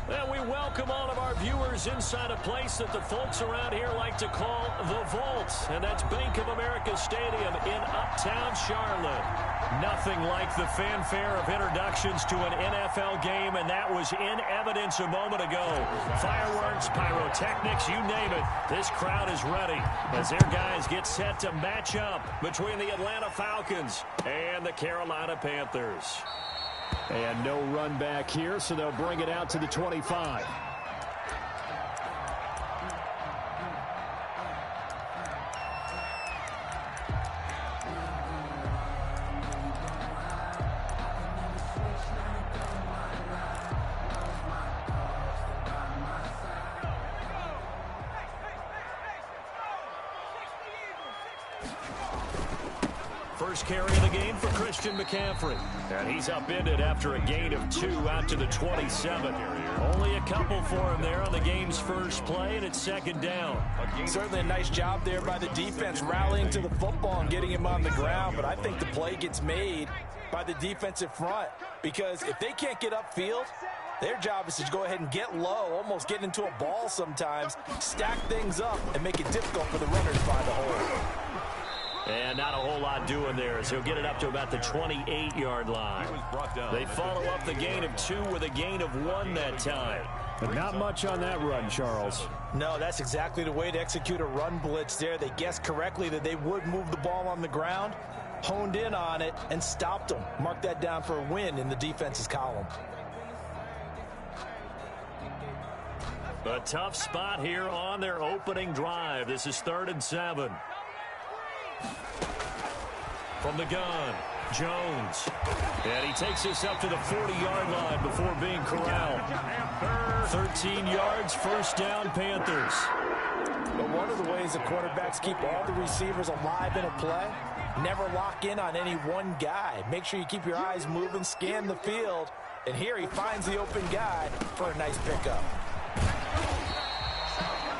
And we welcome all of our viewers inside a place that the folks around here like to call the Vault. And that's Bank of America Stadium in Uptown Charlotte. Nothing like the fanfare of introductions to an NFL game, and that was in evidence a moment ago. Fireworks, pyrotechnics, you name it. This crowd is ready as their guys get set to match up between the Atlanta Falcons and the Carolina Panthers. And no run back here, so they'll bring it out to the 25. First carry of the game for Christian McCaffrey. And he's upended after a gain of 2 out to the 27. Only a couple for him there on the game's first play, and it's second down. Certainly a nice job there by the defense rallying to the football and getting him on the ground. But I think the play gets made by the defensive front, because if they can't get upfield, their job is to go ahead and get low, almost get into a ball sometimes, stack things up, and make it difficult for the runner to find a hole. And not a whole lot doing there as he'll get it up to about the 28-yard line. They follow up the gain of 2 with a gain of 1 that time. But not much on that run, Charles. No, that's exactly the way to execute a run blitz there. They guessed correctly that they would move the ball on the ground, honed in on it, and stopped them. Mark that down for a win in the defense's column. A tough spot here on their opening drive. This is 3rd and 7. From the gun, Jones. And he takes this up to the 40-yard line before being corralled. 13 yards, first down, Panthers. But one of the ways the quarterbacks keep all the receivers alive in a play, never lock in on any one guy. Make sure you keep your eyes moving, scan the field. And here he finds the open guy for a nice pickup.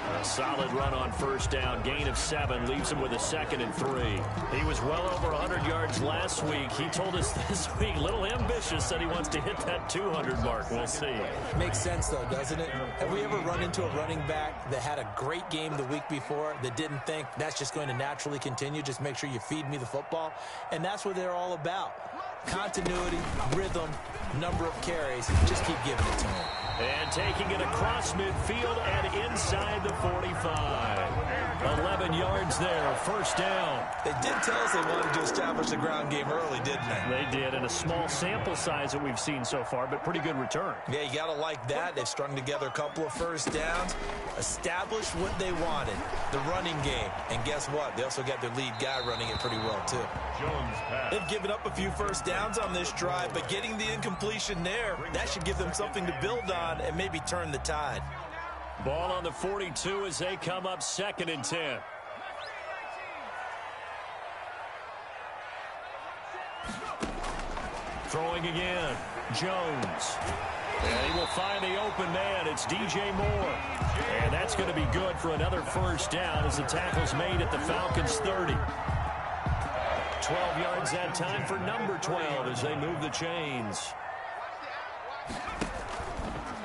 A solid run on first down. Gain of 7 leaves him with a 2nd and 3. He was well over 100 yards last week. He told us this week, a little ambitious, said he wants to hit that 200 mark. We'll see. Makes sense, though, doesn't it? Have we ever run into a running back that had a great game the week before that didn't think that's just going to naturally continue? Just make sure you feed me the football. And that's what they're all about. Continuity, rhythm, number of carries. Just keep giving it to him. And taking it across midfield and inside the 45. 11 yards there, first down. They did tell us they wanted to establish the ground game early, didn't they? They did, and a small sample size that we've seen so far, but pretty good return. Yeah, you got to like that. They've strung together a couple of first downs, established what they wanted, the running game. And guess what? They also got their lead guy running it pretty well, too. They've given up a few first downs on this drive, but getting the incompletion there, that should give them something to build on and maybe turn the tide. Ball on the 42 as they come up 2nd and 10. Throwing again, Jones. And he will find the open man. It's DJ Moore. And that's going to be good for another first down as the tackle's made at the Falcons' 30. 12 yards that time for number 12 as they move the chains.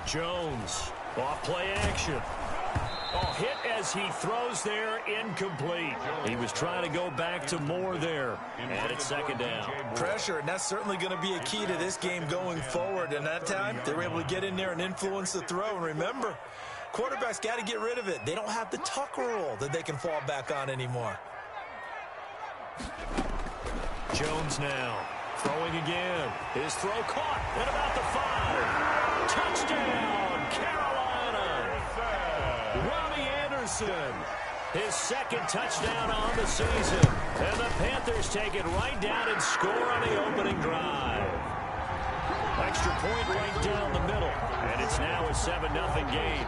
Jones, off play action. Oh, hit as he throws there, incomplete. He was trying to go back to Moore there, and it's 2nd down. Pressure, and that's certainly going to be a key to this game going forward. And that time, they were able to get in there and influence the throw. And remember, quarterbacks got to get rid of it. They don't have the tuck rule that they can fall back on anymore. Jones now, throwing again. His throw caught at about the 5. Touchdown, Carolina. Robbie Anderson, his 2nd touchdown on the season. And the Panthers take it right down and score on the opening drive. Extra point right down the middle. And it's now a 7-0 game.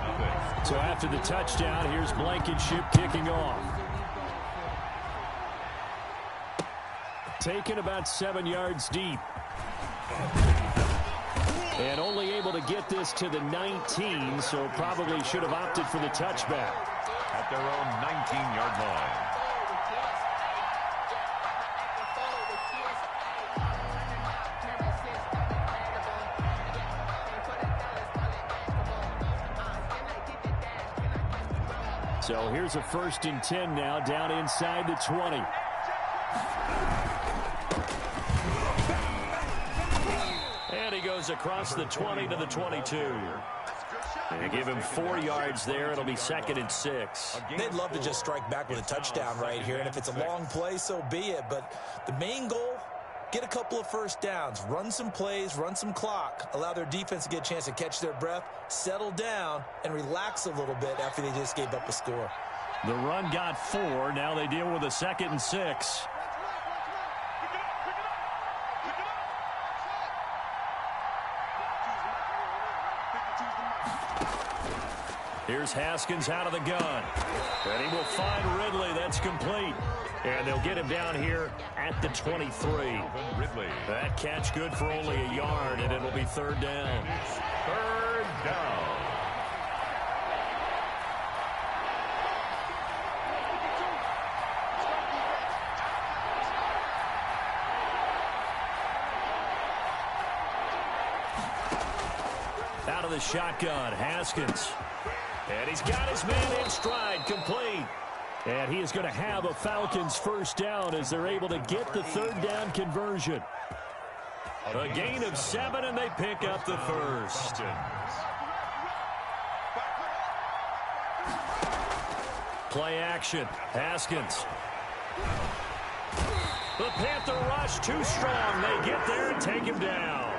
So after the touchdown, here's Blankenship kicking off. Taken about 7 yards deep. And only able to get this to the 19, so probably should have opted for the touchback. At their own 19-yard line. So here's a 1st and 10 now, down inside the 20. And he goes across the 20 to the 22. They give him 4 yards there. It'll be 2nd and 6. They'd love to just strike back with a touchdown right here, and if it's a long play, so be it. But the main goal, get a couple of first downs, run some plays, run some clock, allow their defense to get a chance to catch their breath, settle down, and relax a little bit after they just gave up a score. The run got 4. Now they deal with a 2nd and 6. Here's Haskins out of the gun. And he will find Ridley. That's complete. And they'll get him down here at the 23. Ridley. That catch good for only a yard, and it'll be 3rd down. 3rd down. Out of the shotgun, Haskins. And he's got his man in stride, complete. And he is going to have a Falcons 1st down as they're able to get the 3rd down conversion. A gain of 7, and they pick up the 1st. Play action, Haskins. The Panther rush too strong. They get there and take him down.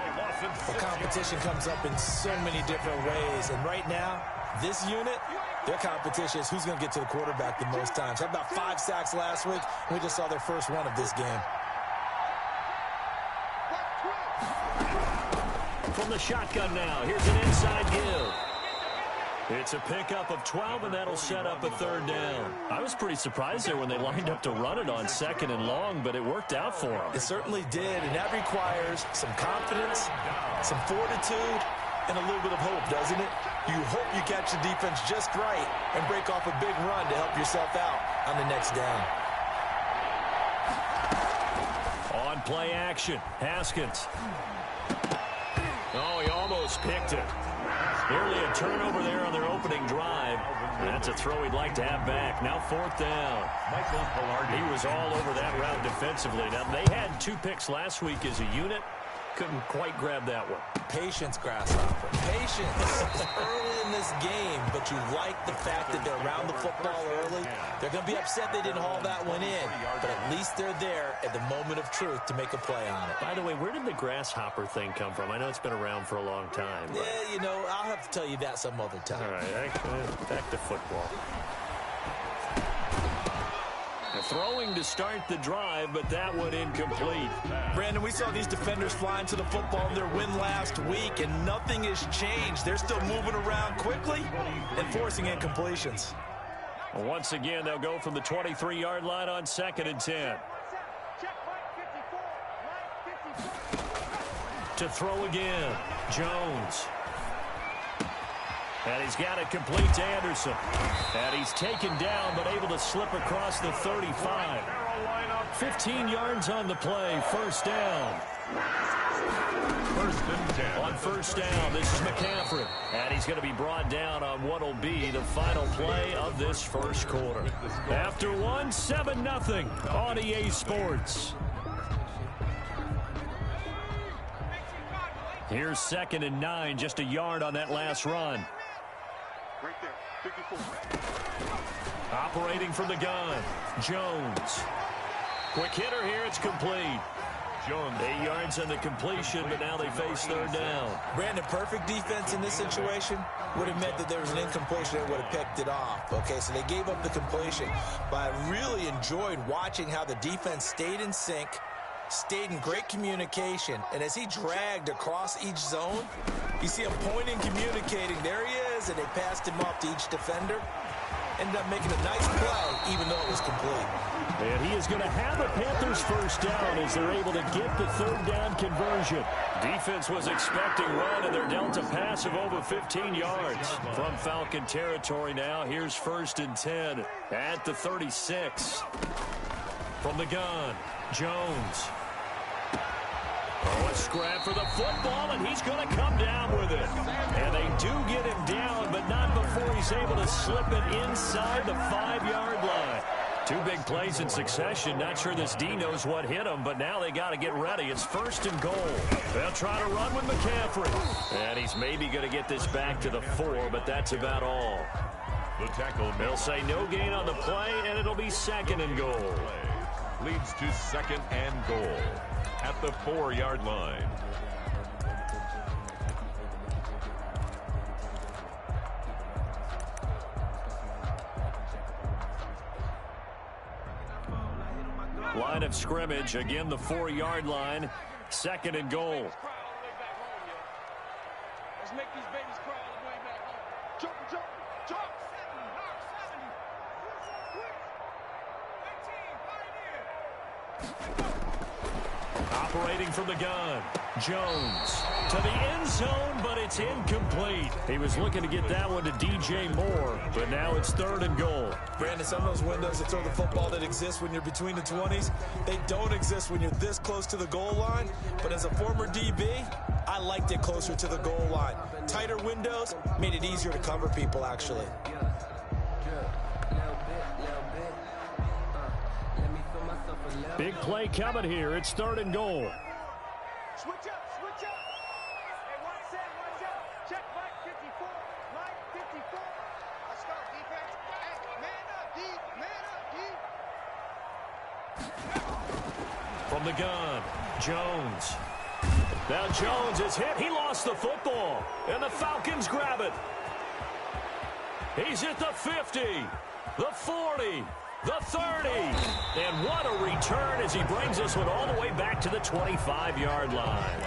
The competition comes up in so many different ways, and right now, this unit, their competition is who's going to get to the quarterback the most times. Had about 5 sacks last week, and we just saw their first one of this game. From the shotgun now, here's an inside give. It's a pickup of 12, and that'll set up a 3rd down. I was pretty surprised there when they lined up to run it on 2nd and long, but it worked out for them. It certainly did, and that requires some confidence, some fortitude, and a little bit of hope, doesn't it? You hope you catch the defense just right and break off a big run to help yourself out on the next down. On play action, Haskins. Oh, he almost picked it. Nearly a turnover there on their opening drive. That's a throw he'd like to have back. Now 4th down. He was all over that route defensively. Now, they had 2 picks last week as a unit. Couldn't quite grab that one. Patience, Grasshopper. Patience. It's early in this game, but you like the fact that they're around the football early. They're going to be upset they didn't haul that one in, but at least they're there at the moment of truth to make a play on it. By the way, where did the grasshopper thing come from? I know it's been around for a long time. Yeah, you know, I'll have to tell you that some other time. All right, back to football. Throwing to start the drive, but that one incomplete. Brandon, we saw these defenders flying to the football in their win last week, and nothing has changed. They're still moving around quickly and forcing incompletions. Once again, they'll go from the 23-yard line on 2nd and 10. To throw again, Jones. And he's got it complete to Anderson. And he's taken down, but able to slip across the 35. 15 yards on the play, 1st down. 1st and 10. On 1st down, this is McCaffrey. And he's going to be brought down on what will be the final play of this 1st quarter. After 7-0 on EA Sports. Here's 2nd and 9, just a yard on that last run. Right there, 54. Operating from the gun, Jones. Quick hitter here, it's complete. Jones. 8 yards on the completion, but now they face 3rd down. Brandon, perfect defense in this situation would have meant that there was an incompletion that would have picked it off. Okay, so they gave up the completion, but I really enjoyed watching how the defense stayed in sync, stayed in great communication, and as he dragged across each zone, you see him pointing, communicating. There he is, and they passed him off to each defender. Ended up making a nice play, even though it was complete. And he is going to have a Panthers 1st down as they're able to get the 3rd down conversion. Defense was expecting run, and they're dealt a pass of over 15 yards. From Falcon territory now, here's 1st and 10 at the 36. From the gun, Jones. Oh, a scrap for the football, and he's going to come down with it. And they do get him down, but not before he's able to slip it inside the 5-yard line. Two big plays in succession. Not sure this D knows what hit him, but now they got to get ready. It's 1st and goal. They'll try to run with McCaffrey. And he's maybe going to get this back to the 4, but that's about all. The tackle. They'll say no gain on the play, and it'll be 2nd and goal. Leads to 2nd and goal at the 4-yard line. Line of scrimmage, again the 4-yard line, 2nd and goal. Let's make these babies cry all the way back home. Jump, jump, jump. Operating from the gun, Jones to the end zone, but it's incomplete. He was looking to get that one to DJ Moore, but now it's 3rd and goal. Brandon, some of those windows that throw the football that exist when you're between the 20s, they don't exist when you're this close to the goal line. But as a former DB, I liked it closer to the goal line. Tighter windows made it easier to cover people, actually. Big play coming here. It's 3rd and goal. Switch up, switch up. Hey, watch out. Check Mike 54. Mike 54. Let's go, defense. Hey, man up, D. Man up, D. From the gun, Jones. Now Jones is hit. He lost the football, and the Falcons grab it. He's at the 50, the 40, the 30. And what a return as he brings this one all the way back to the 25-yard line.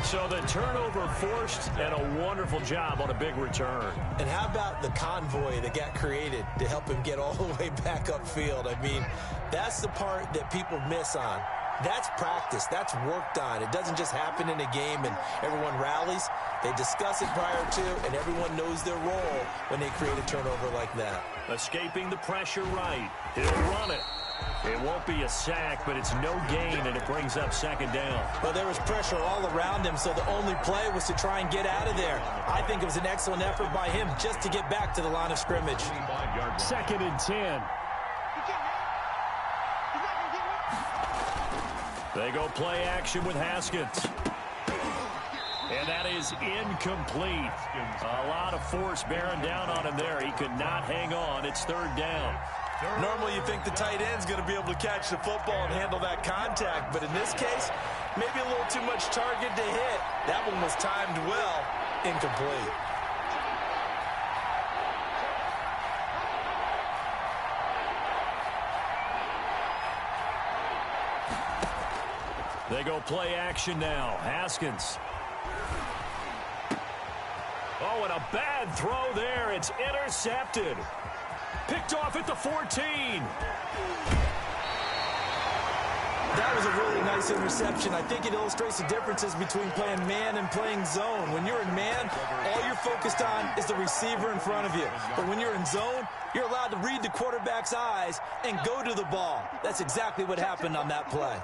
So the turnover forced, and a wonderful job on a big return. And how about the convoy that got created to help him get all the way back upfield? I mean, that's the part that people miss on. That's practice. That's worked on. It doesn't just happen in a game and everyone rallies. They discuss it prior to, and everyone knows their role when they create a turnover like that. Escaping the pressure right. He'll run it. It won't be a sack, but it's no gain, and it brings up 2nd down. Well, there was pressure all around him, so the only play was to try and get out of there. I think it was an excellent effort by him just to get back to the line of scrimmage. 2nd and 10. They go play action with Haskins. And that is incomplete. A lot of force bearing down on him there. He could not hang on. It's 3rd down. Normally you think the tight end's going to be able to catch the football and handle that contact, but in this case, maybe a little too much target to hit. That one was timed well, incomplete. They go play action now. Haskins. Oh, and a bad throw there. It's intercepted. Picked off at the 14. That was a really nice interception. I think it illustrates the differences between playing man and playing zone. When you're in man, all you're focused on is the receiver in front of you. But when you're in zone, you're allowed to read the quarterback's eyes and go to the ball. That's exactly what happened on that play.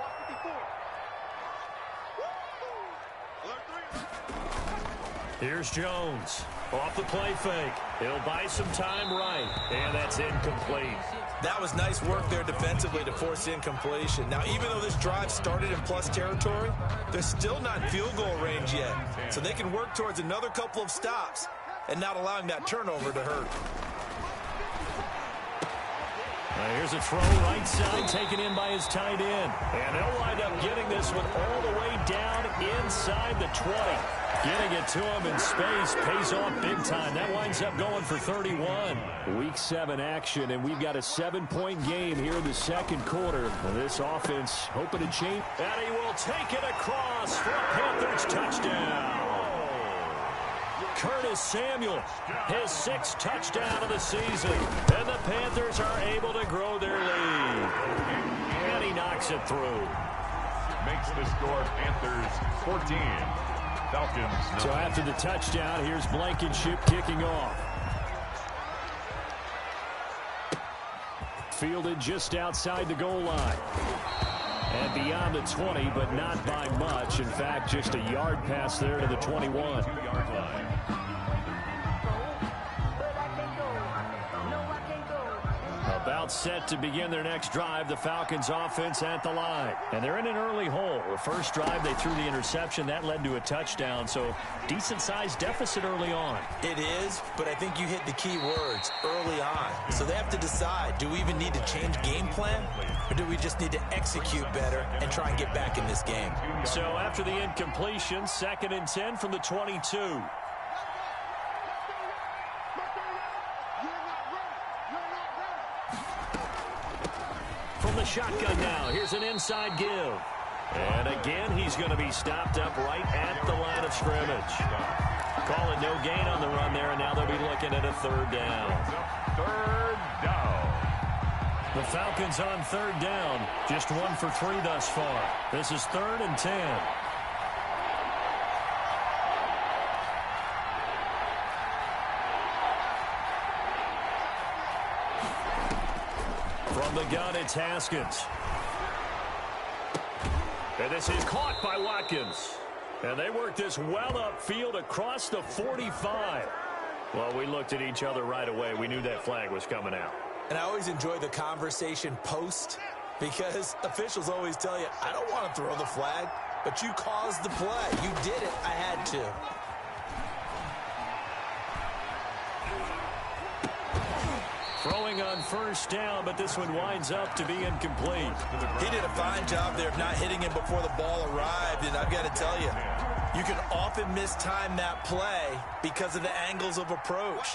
Here's Jones. Off the play fake. He'll buy some time right. And that's incomplete. That was nice work there defensively to force incompletion. Now, even though this drive started in plus territory, they're still not in field goal range yet. So they can work towards another couple of stops and not allowing that turnover to hurt. Here's a throw right side taken in by his tight end. And they'll wind up getting this one all the way down inside the 20. Getting it to him in space pays off big time. That winds up going for 31. Week 7 action, and we've got a 7-point game here in the 2nd quarter. This offense hoping to change. And he will take it across for a Panthers touchdown. Curtis Samuel, his 6th touchdown of the season. And the Panthers are able to grow their lead. And he knocks it through. Makes the score Panthers 14. Falcons 9. So after the touchdown, here's Blankenship kicking off. Fielded just outside the goal line. And it beyond the 20, but not by much. In fact, just a yard pass there to the 21. 2-yard line. About set to begin their next drive, the Falcons offense at the line. And they're in an early hole. The first drive, they threw the interception. That led to a touchdown, so decent-sized deficit early on. It is, but I think you hit the key words, early on. So they have to decide, do we even need to change game plan, or do we just need to execute better and try and get back in this game? So after the incompletion, 2nd and 10 from the 22. From the shotgun now, here's an inside give. And again, he's going to be stopped up right at the line of scrimmage. Call it no gain on the run there, and now they'll be looking at a 3rd down. 3rd down. The Falcons on 3rd down, just 1 for 3 thus far. This is 3rd and 10. From the gun, it's Haskins. And this is caught by Watkins. And they work this well upfield across the 45. Well, we looked at each other right away. We knew that flag was coming out. And I always enjoy the conversation post, because officials always tell you, I don't want to throw the flag, but you caused the play. You did it. I had to. Throwing on 1st down, but this one winds up to be incomplete. He did a fine job there of not hitting him before the ball arrived, and I've got to tell you, you can often mistime that play because of the angles of approach.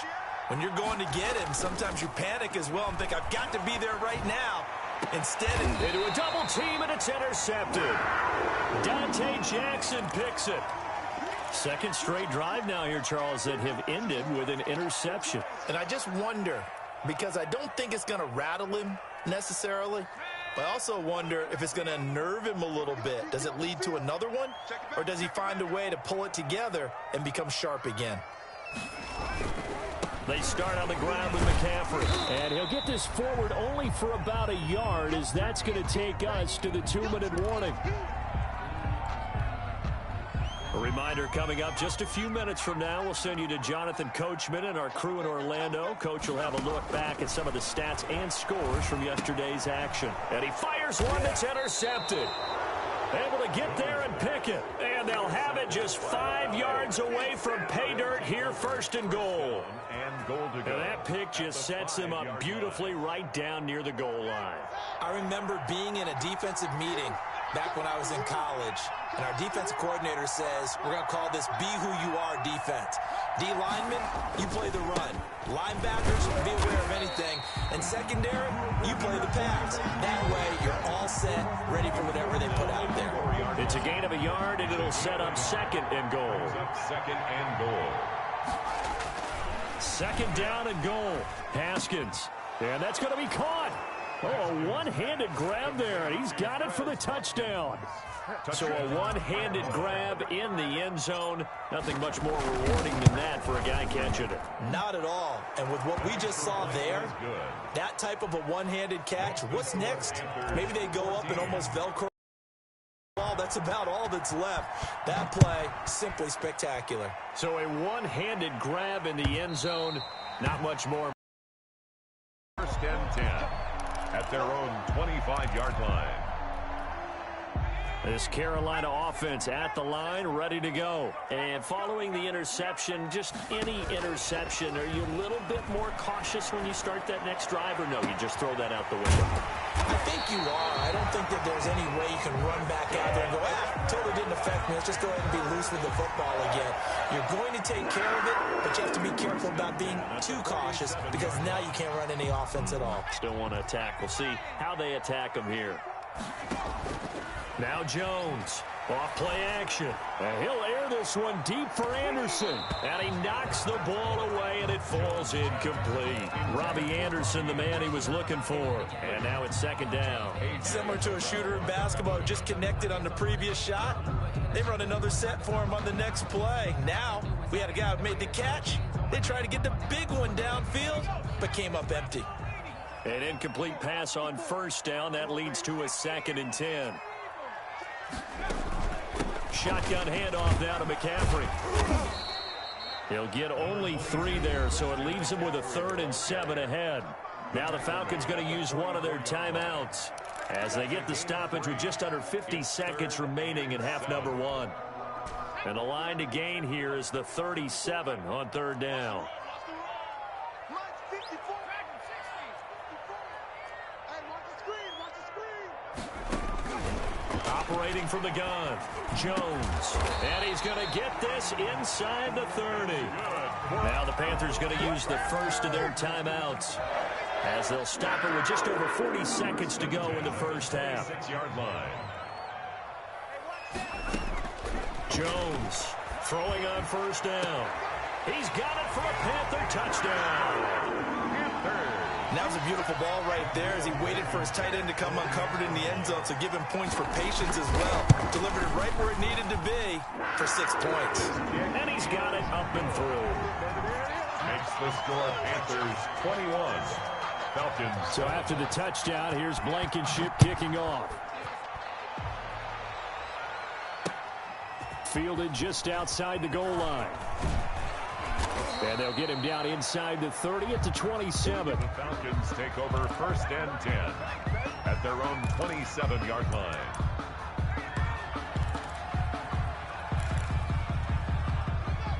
When you're going to get him, sometimes you panic as well and think, I've got to be there right now. Instead, into a double team, and it's intercepted. Dante Jackson picks it. 2nd straight drive now here, Charles, that have ended with an interception. And I just wonder, because I don't think it's going to rattle him necessarily, but I also wonder if it's going to unnerve him a little bit. Does it lead to another one, or does he find a way to pull it together and become sharp again? They start on the ground with McCaffrey. And he'll get this forward only for about a yard, as that's going to take us to the 2-minute warning. A reminder coming up just a few minutes from now. We'll send you to Jonathan Coachman and our crew in Orlando. Coach will have a look back at some of the stats and scores from yesterday's action. And he fires one that's intercepted. Able to get there and pick it. And they'll have it just 5 yards away from pay dirt here, 1st and goal. And that pick just sets him up beautifully right down near the goal line. I remember being in a defensive meeting back when I was in college, and our defensive coordinator says, we're going to call this Be Who You Are defense. D linemen, you play the run. Linebackers, be aware of anything. And secondary, you play the pass. That way, you're all set, ready for whatever they put out there. It's a gain of a yard, and it'll set up 2nd and goal. 2nd and goal. 2nd down and goal. Haskins. And that's going to be caught. Oh, a one-handed grab there, and he's got it for the touchdown. So a one-handed grab in the end zone. Nothing much more rewarding than that for a guy catching it. Not at all. And with what we just saw there, that type of a one-handed catch, what's next? Maybe they go up and almost Velcro. That's about all that's left. That play, simply spectacular. So a one-handed grab in the end zone. Not much more. 1st and 10 at their own 25-yard line. This Carolina offense at the line, ready to go. And following the interception, just any interception, are you a little bit more cautious when you start that next drive, or no, you just throw that out the window? I think you are. I don't think that there's any way you can run back out there and go, totally didn't affect me. Let's just go ahead and be loose with the football again. You're going to take care of it, but you have to be careful about being too cautious, because now you can't run any offense at all. Still want to attack. We'll see how they attack them here. Now Jones, off play action. And he'll air this one deep for Anderson. And he knocks the ball away, and it falls incomplete. Robbie Anderson, the man he was looking for. And now it's 2nd down. Similar to a shooter in basketball who just connected on the previous shot. They run another set for him on the next play. Now, we had a guy who made the catch. They tried to get the big one downfield, but came up empty. An incomplete pass on 1st down. That leads to a 2nd and 10. Shotgun handoff now to McCaffrey. He'll get only 3 there, so it leaves him with a 3rd and 7 ahead. Now the Falcons going to use one of their timeouts as they get the stoppage with just under 50 seconds remaining in half number 1. And the line to gain here is the 37 on 3rd down. Operating from the gun, Jones. And he's going to get this inside the 30. Now the Panthers going to use the first of their timeouts as they'll stop it with just over 40 seconds to go in the first half. 6-yard line. Jones throwing on 1st down. He's got it for a Panther touchdown. That was a beautiful ball right there as he waited for his tight end to come uncovered in the end zone, so give him points for patience as well. Delivered it right where it needed to be for 6 points. And he's got it up and through. Makes the score Panthers 21. Falcons. So after the touchdown, here's Blankenship kicking off. Fielded just outside the goal line. And they'll get him down inside the 30 at the 27. The Falcons take over 1st and 10 at their own 27-yard line.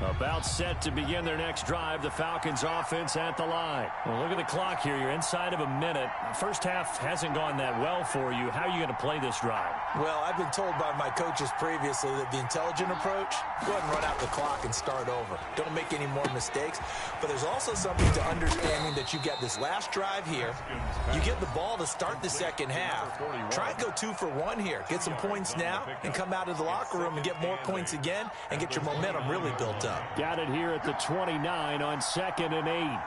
About set to begin their next drive, the Falcons offense at the line. Well, look at the clock here. You're inside of a minute. First half hasn't gone that well for you. How are you going to play this drive? Well, I've been told by my coaches previously that the intelligent approach, go ahead and run out the clock and start over. Don't make any more mistakes. But there's also something to understanding that you get this last drive here. You get the ball to start the second half. Try and go 2 for 1 here. Get some points now and come out of the locker room and get more points again and get your momentum really built up. Got it here at the 29 on 2nd and 8.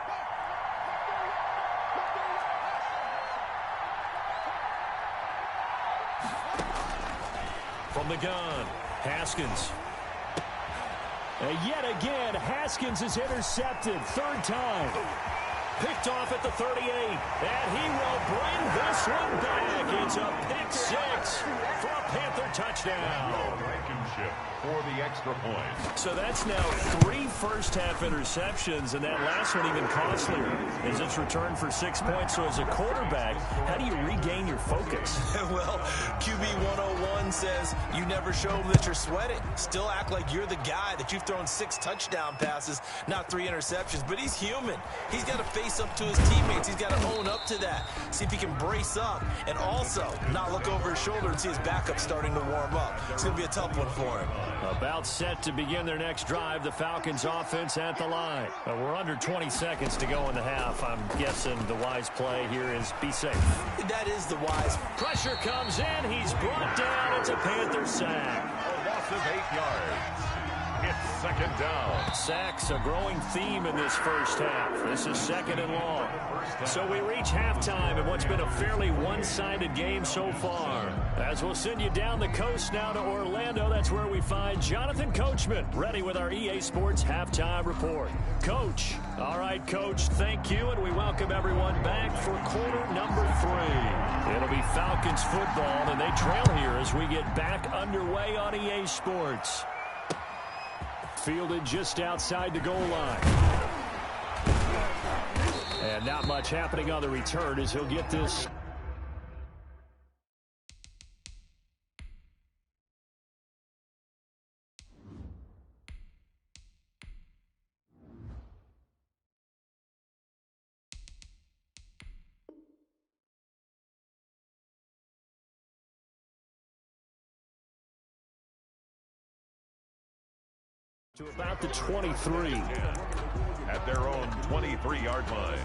From the gun, Haskins. Yet again, Haskins is intercepted. 3rd time. Picked off at the 38. And he will bring this one back. It's a pick 6 for a Panther touchdown. Blankenship for the extra point. So that's now 3 first-half interceptions, and that last one even costlier as it's returned for 6 points. So as a quarterback, how do you regain your focus? Well, QB 101 says you never show them that you're sweating. Still act like you're the guy, that you've thrown 6 touchdown passes, not 3 interceptions. But he's human. He's got to face up to his teammates. He's got to own up to that. See if he can brace up and also not look over his shoulder and see his backup starting to warm up. It's going to be a tough one for him. About set to begin their next drive, the Falcons offense at the line. We're under 20 seconds to go in the half. I'm guessing the wise play here is be safe. That is the wise. Pressure comes in. He's brought down. It's a Panther sack. A loss of 8 yards. It's 2nd down. Sacks, a growing theme in this first half. This is 2nd and long. So we reach halftime in what's been a fairly one-sided game so far. As we'll send you down the coast now to Orlando, that's where we find Jonathan Coachman, ready with our EA Sports Halftime Report. Coach. All right, Coach, thank you, and we welcome everyone back for quarter number 3. It'll be Falcons football, and they trail here as we get back underway on EA Sports. Fielded just outside the goal line. And not much happening on the return as he'll get this. To about the 23. At their own 23-yard line.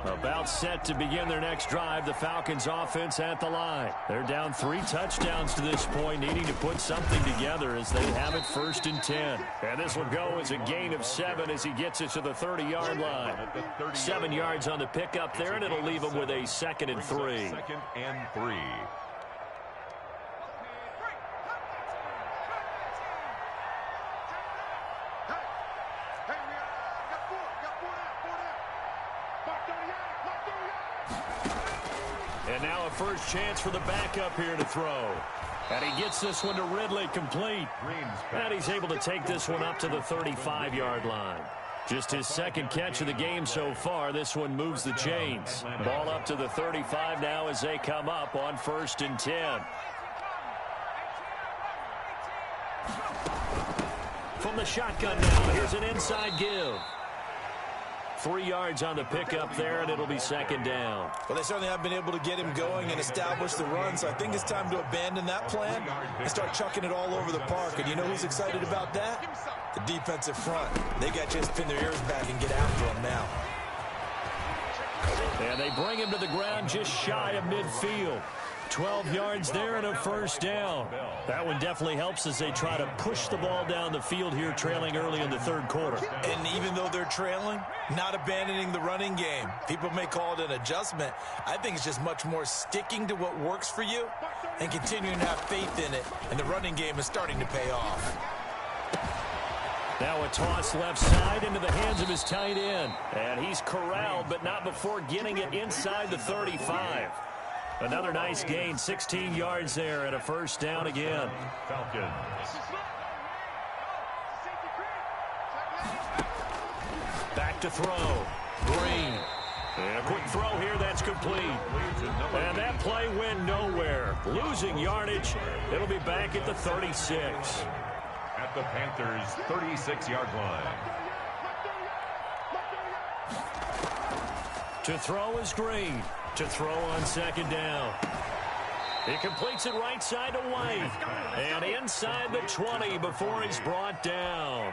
About set to begin their next drive, the Falcons offense at the line. They're down 3 touchdowns to this point, needing to put something together as they have it 1st and 10. And this will go as a gain of 7 as he gets it to the 30-yard line. 7 yards on the pickup there, and it'll leave him with a 2nd and 3. 2nd and 3. Hey, we got 4 down. 4 down. Mark, don't And now a first chance for the backup here to throw. And he gets this one to Ridley complete. And he's able to take this one up to the 35-yard line. Just his second catch of the game so far. This one moves the chains. Ball up to the 35 now as they come up on 1st and 10. From the shotgun now, here's an inside give. 3 yards on the pickup there, and it'll be 2nd down. Well, they certainly have been able to get him going and establish the run, so I think it's time to abandon that plan and start chucking it all over the park. And you know who's excited about that? The defensive front. They got to just pin their ears back and get after him now. And they bring him to the ground just shy of midfield. 12 yards there and a first down. That one definitely helps as they try to push the ball down the field here, trailing early in the 3rd quarter. And even though they're trailing, not abandoning the running game. People may call it an adjustment. I think it's just much more sticking to what works for you and continuing to have faith in it. And the running game is starting to pay off. Now a toss left side into the hands of his tight end. And he's corralled, but not before getting it inside the 35. Another nice gain, 16 yards there and a first down again. Falcons. Back to throw. Green. And a quick throw here, that's complete. And that play went nowhere. Losing yardage. It'll be back at the 36. At the Panthers' 36-yard line. To throw is Green. To throw on 2nd down. He completes it right side to White. And inside the 20 before he's brought down.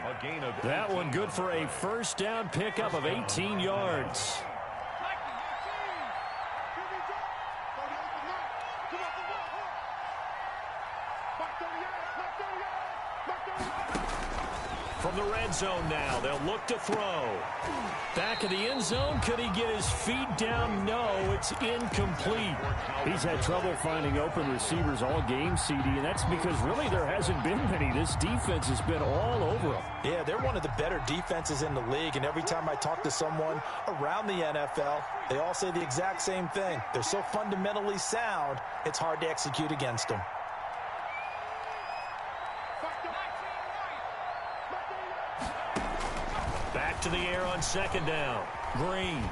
That one good for a first down pickup of 18 yards. From the red zone now, they'll look to throw. Back of the end zone, could he get his feet down? No, it's incomplete. He's had trouble finding open receivers all game, CD, and that's because really there hasn't been many. This defense has been all over him. Yeah, they're one of the better defenses in the league, and every time I talk to someone around the NFL, they all say the exact same thing. They're so fundamentally sound, it's hard to execute against them. Back to the air on 2nd down. Green.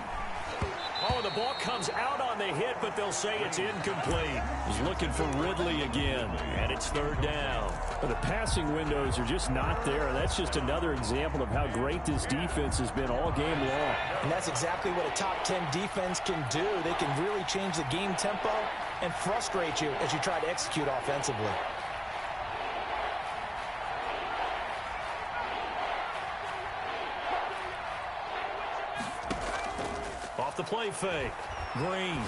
Oh, the ball comes out on the hit, but they'll say it's incomplete. He's looking for Ridley again, and it's 3rd down. But the passing windows are just not there, and that's just another example of how great this defense has been all game long. And that's exactly what a top 10 defense can do. They can really change the game tempo and frustrate you as you try to execute offensively. Off the play fake. Green.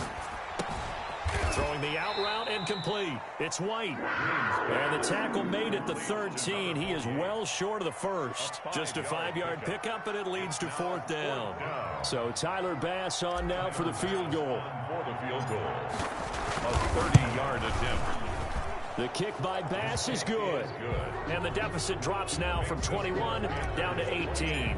Throwing the out route and complete. It's White. And the tackle made at the 13. He is well short of the first. Just a 5-yard pickup, and it leads to 4th down. So Tyler Bass on now for the field goal. For the field goal. A 30-yard attempt. The kick by Bass is good. And the deficit drops now from 21 down to 18.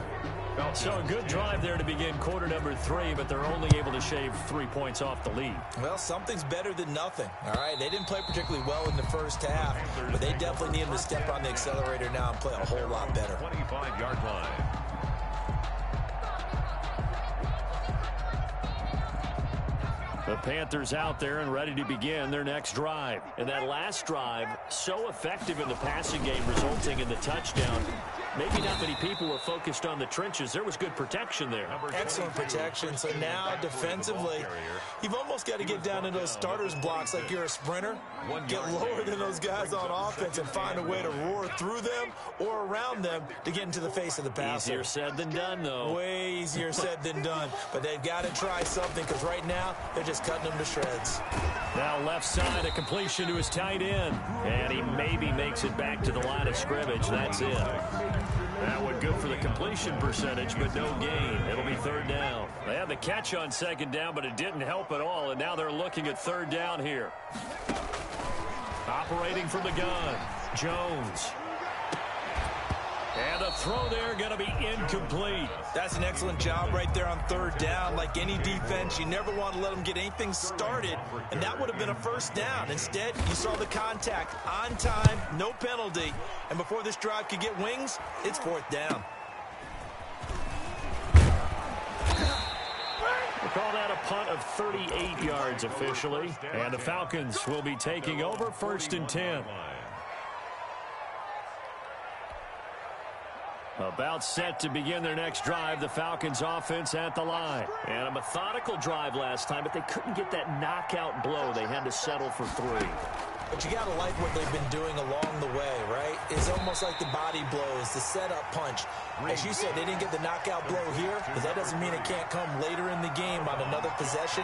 So a good drive there to begin quarter number 3, but they're only able to shave 3 points off the lead. Well, something's better than nothing. All right, they didn't play particularly well in the first half, but they definitely need him to step on the accelerator now and play a whole lot better. 25-yard line. The Panthers out there and ready to begin their next drive. And that last drive, so effective in the passing game, resulting in the touchdown. Maybe not many people were focused on the trenches. There was good protection there. Excellent protection. So now defensively, you've almost got to get down into those starters blocks like you're a sprinter. Get lower than those guys on offense and find a way to roar through them or around them to get into the face of the passer. Easier said than done, though. Way easier said than done. But they've got to try something because right now they're just cutting them to shreds. Now left side, a completion to his tight end. And he maybe makes it back to the line of scrimmage. That's it. That one good for the completion percentage, but no gain. It'll be 3rd down. They had the catch on 2nd down, but it didn't help at all, and now they're looking at 3rd down here. Operating from the gun, Jones. And the throw there going to be incomplete. That's an excellent job right there on third down. Like any defense, you never want to let them get anything started, and that would have been a first down. Instead, you saw the contact on time, no penalty, and before this drive could get wings, it's fourth down. We'll call that a punt of 38 yards officially, and the Falcons will be taking over first and 10. About set to begin their next drive, the Falcons offense at the line. And a methodical drive last time, but they couldn't get that knockout blow. They had to settle for 3. But you got to like what they've been doing along the way, right? It's almost like the body blows, the setup punch. As you said, they didn't get the knockout blow here, but that doesn't mean it can't come later in the game on another possession.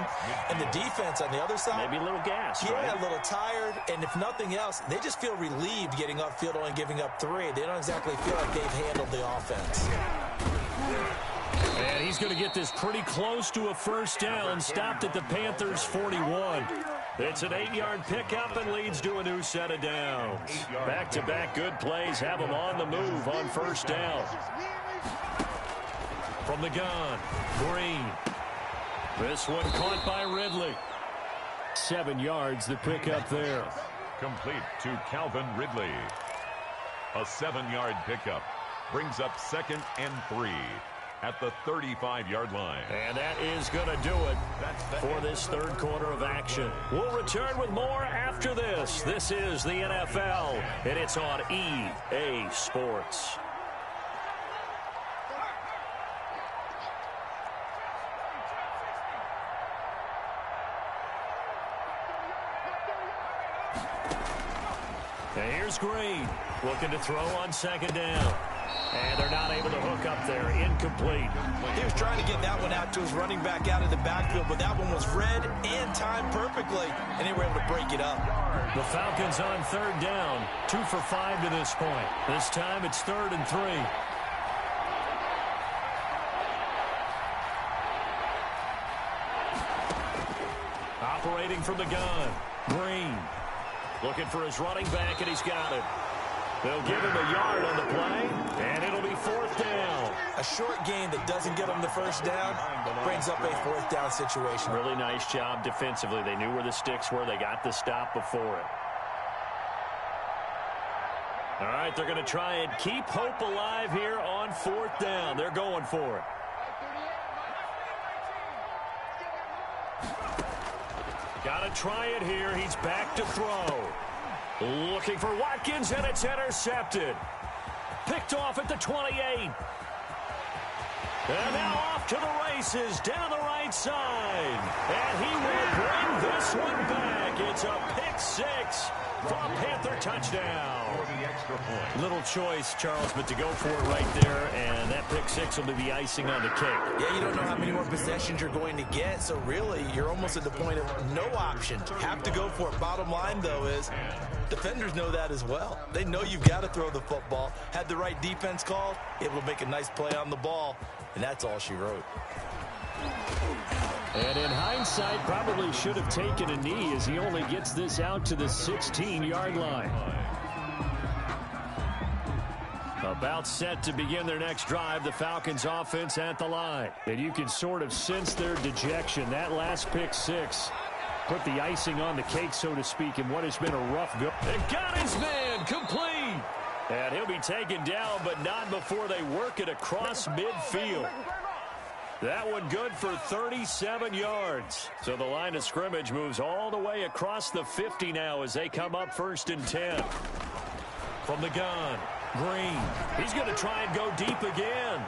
And the defense on the other side, maybe a little gas, yeah, right? A little tired. And if nothing else, they just feel relieved getting upfield only giving up 3. They don't exactly feel like they've handled the offense. And he's going to get this pretty close to a first down, stopped at the Panthers' 41. It's an 8-yard pickup and leads to a new set of downs. Back-to-back good plays have them on the move on first down. From the gun, Green. This one caught by Ridley. 7 yards, the pickup there. Complete to Calvin Ridley. A 7-yard pickup brings up 2nd and 3 at the 35-yard line. And that is going to do it for this third quarter of action. We'll return with more after this. This is the NFL, and it's on EA Sports. And here's Green, looking to throw on second down. And they're not able to hook up there. Incomplete. He was trying to get that one out to his running back out of the backfield, but that one was read and timed perfectly, and they were able to break it up. The Falcons on third down, 2 for 5 to this point. This time it's 3rd and 3. Operating from the gun, Green. Looking for his running back, and he's got it. They'll give him a yard on the play, and it'll be fourth down. A short gain that doesn't get them the first down brings up a fourth down situation. Really nice job defensively. They knew where the sticks were. They got the stop before it. All right, they're going to try and keep hope alive here on fourth down. They're going for it. Got to try it here. He's back to throw. Looking for Watkins, and it's intercepted. Picked off at the 28. And now off to the races down the right side. And he will bring this one back. It's a pick 6 for a Panther touchdown. Little choice, Charles, but to go for it right there, and that pick 6 will be the icing on the cake. Yeah, you don't know how many more possessions you're going to get, so really you're almost at the point of no options. Have to go for it. Bottom line, though, is defenders know that as well. They know you've got to throw the football. Had the right defense called, able to make a nice play on the ball, and that's all she wrote. And in hindsight, probably should have taken a knee as he only gets this out to the 16-yard line. About set to begin their next drive, the Falcons offense at the line. And you can sort of sense their dejection. That last pick 6 put the icing on the cake, so to speak, in what has been a rough go. They got his man, complete. And he'll be taken down, but not before they work it across midfield. That one good for 37 yards. So the line of scrimmage moves all the way across the 50 now as they come up 1st and 10. From the gun, Green. He's going to try and go deep again.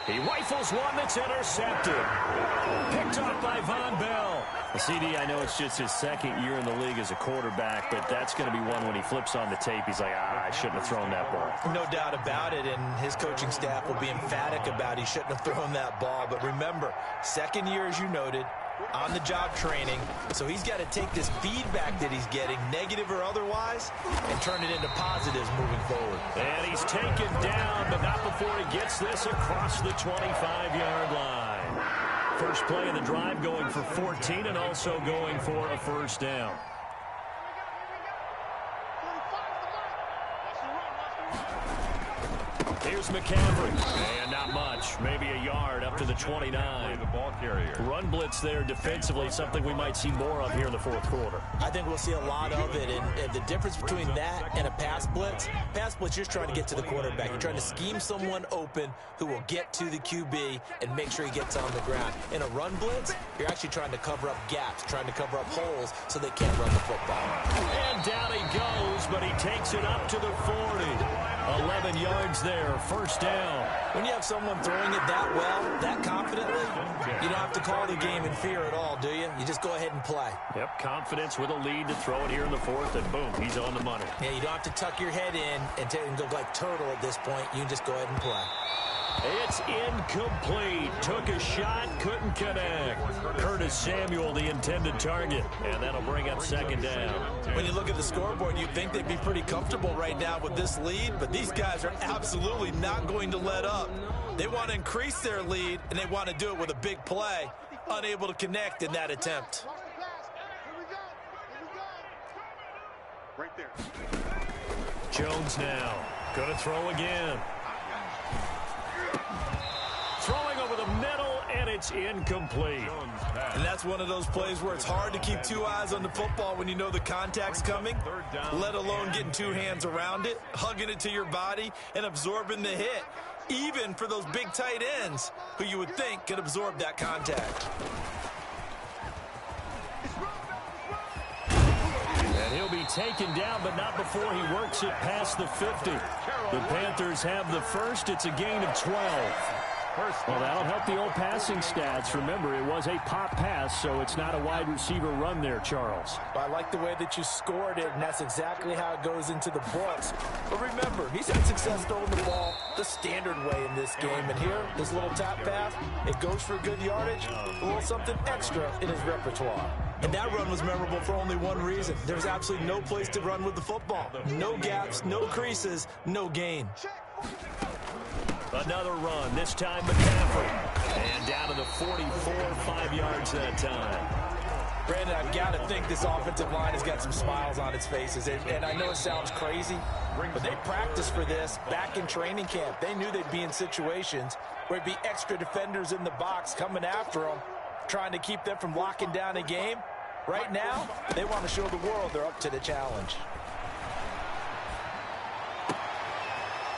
He rifles one that's intercepted. Picked off by Von Bell. CD, I know it's just his 2nd year in the league as a quarterback, but that's going to be one when he flips on the tape. He's like, I shouldn't have thrown that ball. No doubt about it, and his coaching staff will be emphatic about he shouldn't have thrown that ball. But remember, 2nd year, as you noted, on-the-job training. So he's got to take this feedback that he's getting, negative or otherwise, and turn it into positives moving forward. And he's taken down, but not before he gets this across the 25-yard line. First play of the drive going for 14 and also going for a first down. Here's McCaffrey. And not much. Maybe a yard up to the 29. The ball carrier. Run blitz there defensively, something we might see more of here in the fourth quarter. I think we'll see a lot of it, and the difference between that and a pass blitz, you're trying to get to the quarterback. You're trying to scheme someone open who will get to the QB and make sure he gets on the ground. In a run blitz, you're actually trying to cover up gaps, trying to cover up holes so they can't run the football. And down he goes, but he takes it up to the 40. 11 yards there, first down. When you have someone throwing it that well, that confidently, you don't have to call the game in fear at all, do you? You just go ahead and play. Yep, confidence with a lead to throw it here in the fourth, and boom, he's on the money. Yeah, you don't have to tuck your head in and go like turtle at this point. You just go ahead and play. It's incomplete. Took a shot, couldn't connect. Curtis Samuel, the intended target, and that'll bring up second down. When you look at the scoreboard, you'd think they'd be pretty comfortable right now with this lead, but these guys are absolutely not going to let up. They want to increase their lead, and they want to do it with a big play. Unable to connect in that attempt. Right there. Jones now. Going to throw again. Throwing over the middle, and it's incomplete. And that's one of those plays where it's hard to keep two eyes on the football when you know the contact's coming, let alone getting two hands around it, hugging it to your body, and absorbing the hit, even for those big tight ends who you would think could absorb that contact. And he'll be taken down, but not before he works it past the 50. The Panthers have the first. It's a gain of 12. Well, that'll help the old passing stats. Remember, it was a pop pass, so it's not a wide receiver run there, Charles. I like the way that you scored it, and that's exactly how it goes into the books. But remember, he's had success throwing the ball the standard way in this game. And here, this little tap pass, it goes for good yardage, a little something extra in his repertoire. And that run was memorable for only one reason. There's absolutely no place to run with the football. No gaps, no creases, no gain. Another run, this time McCaffrey. And down to the 44, 5 yards that time. Brandon, I've got to think this offensive line has got some smiles on its faces. And I know it sounds crazy, but they practiced for this back in training camp. They knew they'd be in situations where it'd be extra defenders in the box coming after them, trying to keep them from locking down a game. Right now, they want to show the world they're up to the challenge.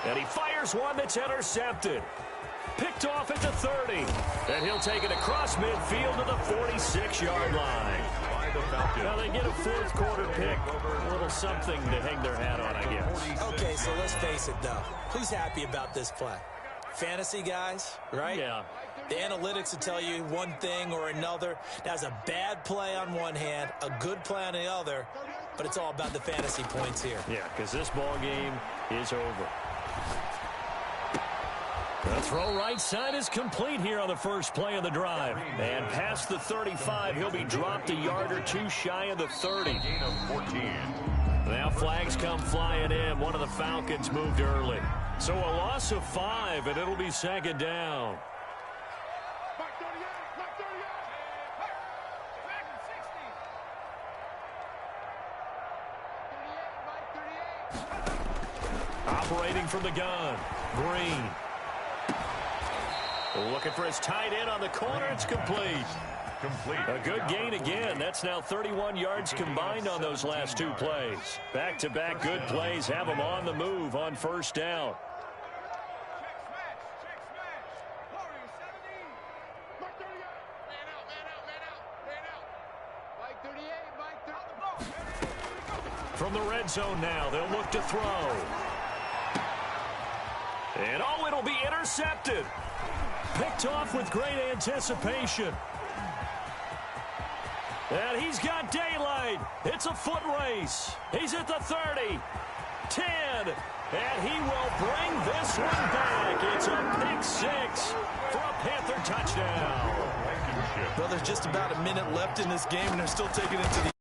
And he fires one that's intercepted. Picked off at the 30. And he'll take it across midfield to the 46-yard line. Now they get a fourth quarter pick. A little something to hang their hat on, I guess. Okay, so let's face it, though. Who's happy about this play? Fantasy guys, right? Yeah. The analytics will tell you one thing or another. That's a bad play on one hand, a good play on the other, but it's all about the fantasy points here. Yeah, because this ball game is over. The throw right side is complete here on the first play of the drive. And past the 35, he'll be dropped a yard or two shy of the 30. Gain of 14. Now flags come flying in. One of the Falcons moved early. So a loss of 5, and it'll be second down. Operating from the gun, Green. Looking for his tight end on the corner. It's complete. A good gain again. That's now 31 yards combined on those last two plays. Back-to-back good plays have them on the move on first down. From the red zone now, they'll look to throw. And oh, it'll be intercepted. Picked off with great anticipation. And he's got daylight. It's a foot race. He's at the 30, 10, and he will bring this one back. It's a pick six for a Panther touchdown. Well, there's just about a minute left in this game, and they're still taking it to